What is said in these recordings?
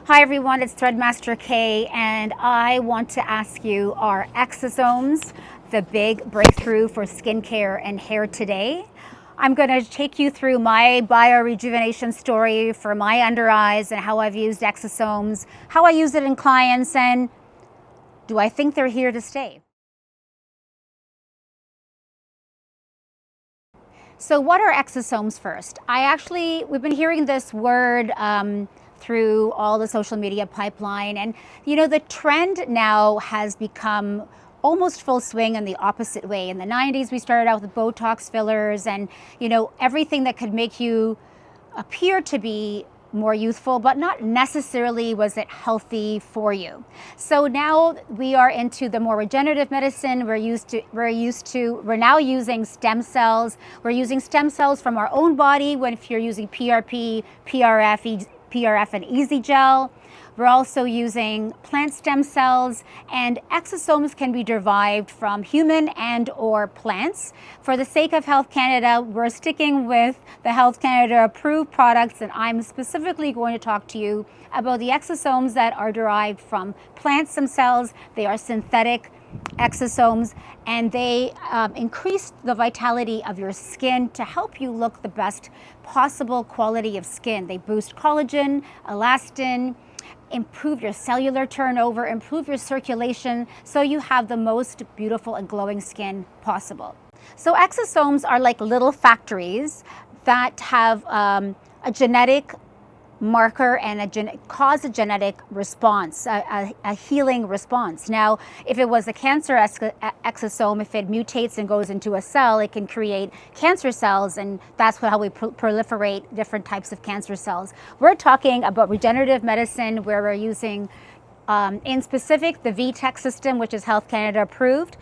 Hi everyone, it's Threadmaster K, and I want to ask you, are exosomes the big breakthrough for skincare and hair today? I'm going to take you through my biorejuvenation story for my under eyes and how I've used exosomes, how I use it in clients, and do I think they're here to stay? So what are exosomes first? We've been hearing this word through all the social media pipeline. And, the trend now has become almost full swing in the opposite way. In the 90s, we started out with Botox fillers and, everything that could make you appear to be more youthful, but not necessarily was it healthy for you. So now we are into the more regenerative medicine. We're now using stem cells. We're using stem cells from our own body if you're using PRP, PRF and Easy Gel. We're also using plant stem cells, and exosomes can be derived from human and or plants. For the sake of Health Canada, we're sticking with the Health Canada approved products, and I'm specifically going to talk to you about the exosomes that are derived from plants themselves. They are synthetic exosomes, and they increase the vitality of your skin to help you look the best possible quality of skin. They boost collagen, elastin, improve your cellular turnover, improve your circulation, so you have the most beautiful and glowing skin possible. So exosomes are like little factories that have a genetic marker and cause a genetic response, a healing response. Now, if it was a cancer exosome, if it mutates and goes into a cell, it can create cancer cells, and that's how we proliferate different types of cancer cells. We're talking about regenerative medicine, where we're using in specific, the VTech system, which is Health Canada approved.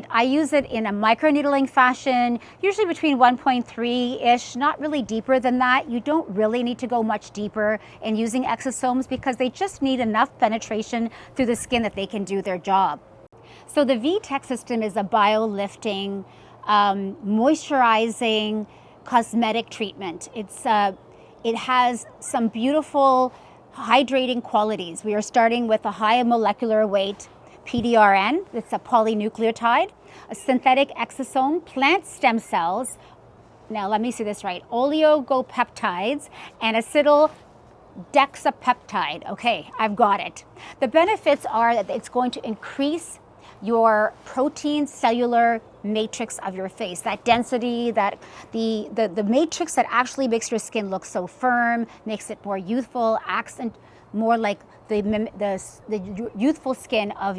I use it in a microneedling fashion, usually between 1.3-ish, not really deeper than that. You don't really need to go much deeper in using exosomes because they just need enough penetration through the skin that they can do their job. So the VTech system is a bio-lifting, moisturizing, cosmetic treatment. It has some beautiful hydrating qualities. We are starting with a high molecular weight PDRN. It's a polynucleotide, a synthetic exosome, plant stem cells. Now let me see this right. Oligopeptides and acetaldexapeptide. Okay, I've got it. The benefits are that it's going to increase your protein cellular matrix of your face, that density, that the matrix that actually makes your skin look so firm, makes it more youthful, accent more like the youthful skin of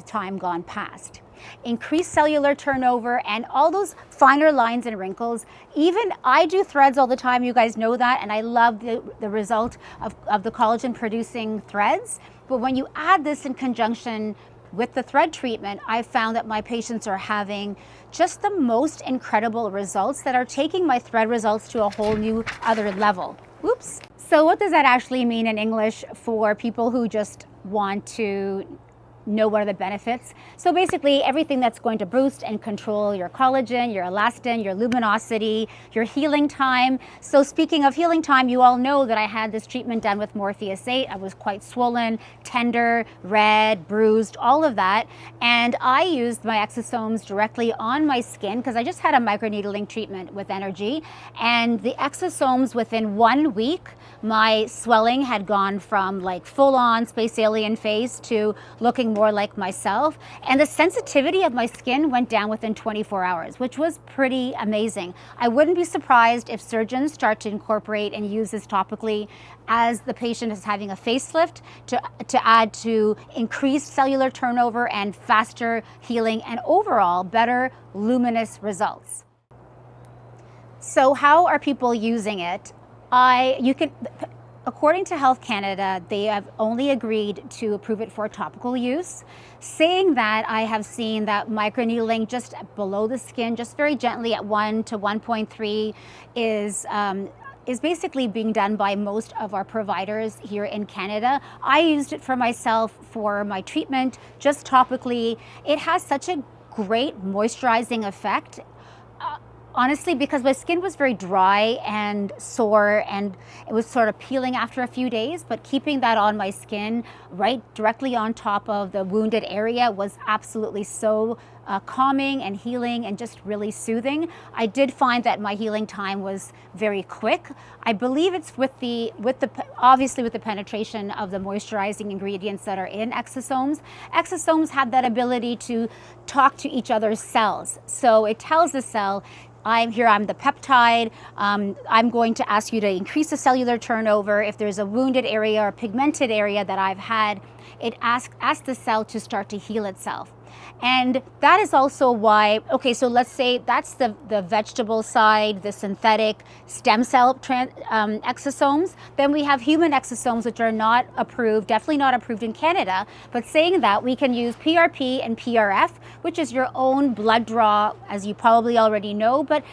time gone past. Increase cellular turnover and all those finer lines and wrinkles. Even I do threads all the time, you guys know that, and I love the result of the collagen producing threads. But when you add this in conjunction with the thread treatment, I've found that my patients are having just the most incredible results that are taking my thread results to a whole new other level. Oops. So what does that actually mean in English for people who just want to know what are the benefits? So basically everything that's going to boost and control your collagen, your elastin, your luminosity, your healing time. So speaking of healing time, you all know that I had this treatment done with Morpheus 8. I was quite swollen, tender, red, bruised, all of that. And I used my exosomes directly on my skin because I just had a microneedling treatment with energy. And the exosomes, within 1 week, my swelling had gone from like full-on space alien face to looking more like myself, and the sensitivity of my skin went down within 24 hours, which was pretty amazing. I wouldn't be surprised if surgeons start to incorporate and use this topically as the patient is having a facelift to add to increased cellular turnover and faster healing and overall better luminous results. So how are people using it? According to Health Canada, they have only agreed to approve it for topical use. Saying that, I have seen that microneedling just below the skin, just very gently at 1 to 1.3 is basically being done by most of our providers here in Canada. I used it for myself for my treatment, just topically. It has such a great moisturizing effect. honestly, because my skin was very dry and sore and it was sort of peeling after a few days, but keeping that on my skin right directly on top of the wounded area was absolutely so calming and healing and just really soothing. I did find that my healing time was very quick. I believe it's obviously with the penetration of the moisturizing ingredients that are in exosomes. Exosomes have that ability to talk to each other's cells. So it tells the cell, I'm the peptide. I'm going to ask you to increase the cellular turnover. If there's a wounded area or pigmented area that I've had, it asks the cell to start to heal itself. And that is also why, okay, so let's say that's the vegetable side, the synthetic stem cell exosomes. Then we have human exosomes, which are not approved, definitely not approved in Canada. But saying that, we can use PRP and PRF, which is your own blood draw, as you probably already know. But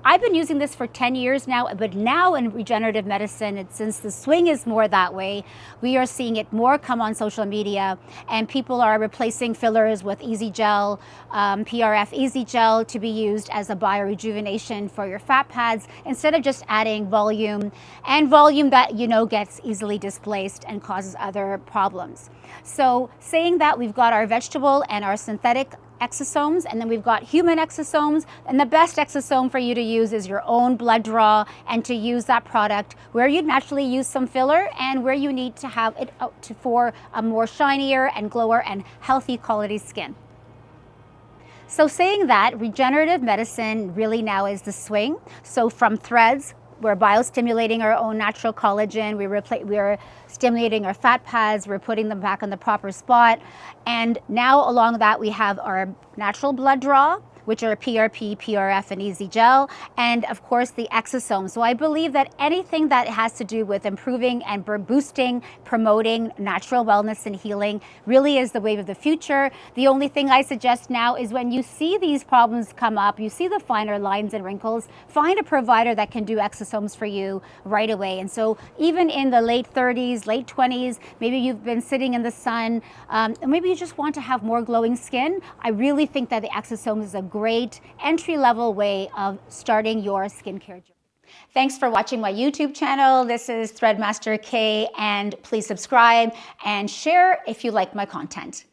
I've been using this for 10 years now, but now in regenerative medicine, since the swing is more that way, we are seeing it more come on social media, and people are replacing fillers with Easy Gel, PRF Easy Gel, to be used as a biorejuvenation for your fat pads, instead of just adding volume, and volume that, gets easily displaced and causes other problems. So saying that, we've got our vegetable and our synthetic exosomes, and then we've got human exosomes, and the best exosome for you to use is your own blood draw, and to use that product where you'd naturally use some filler and where you need to have it for a more shinier and glower and healthy quality skin. So saying that, regenerative medicine really now is the swing. So from threads, we're biostimulating our own natural collagen. We're stimulating our fat pads. We're putting them back on the proper spot. And now along that, we have our natural blood draw, which are PRP, PRF, and Easy Gel, and of course the exosomes. So I believe that anything that has to do with improving and boosting, promoting natural wellness and healing really is the wave of the future. The only thing I suggest now is when you see these problems come up, you see the finer lines and wrinkles, find a provider that can do exosomes for you right away. And so even in the late 30s, late 20s, maybe you've been sitting in the sun, and maybe you just want to have more glowing skin, I really think that the exosomes is a great entry-level way of starting your skincare journey. Thanks for watching my YouTube channel. This is Threadmaster K, and please subscribe and share if you like my content.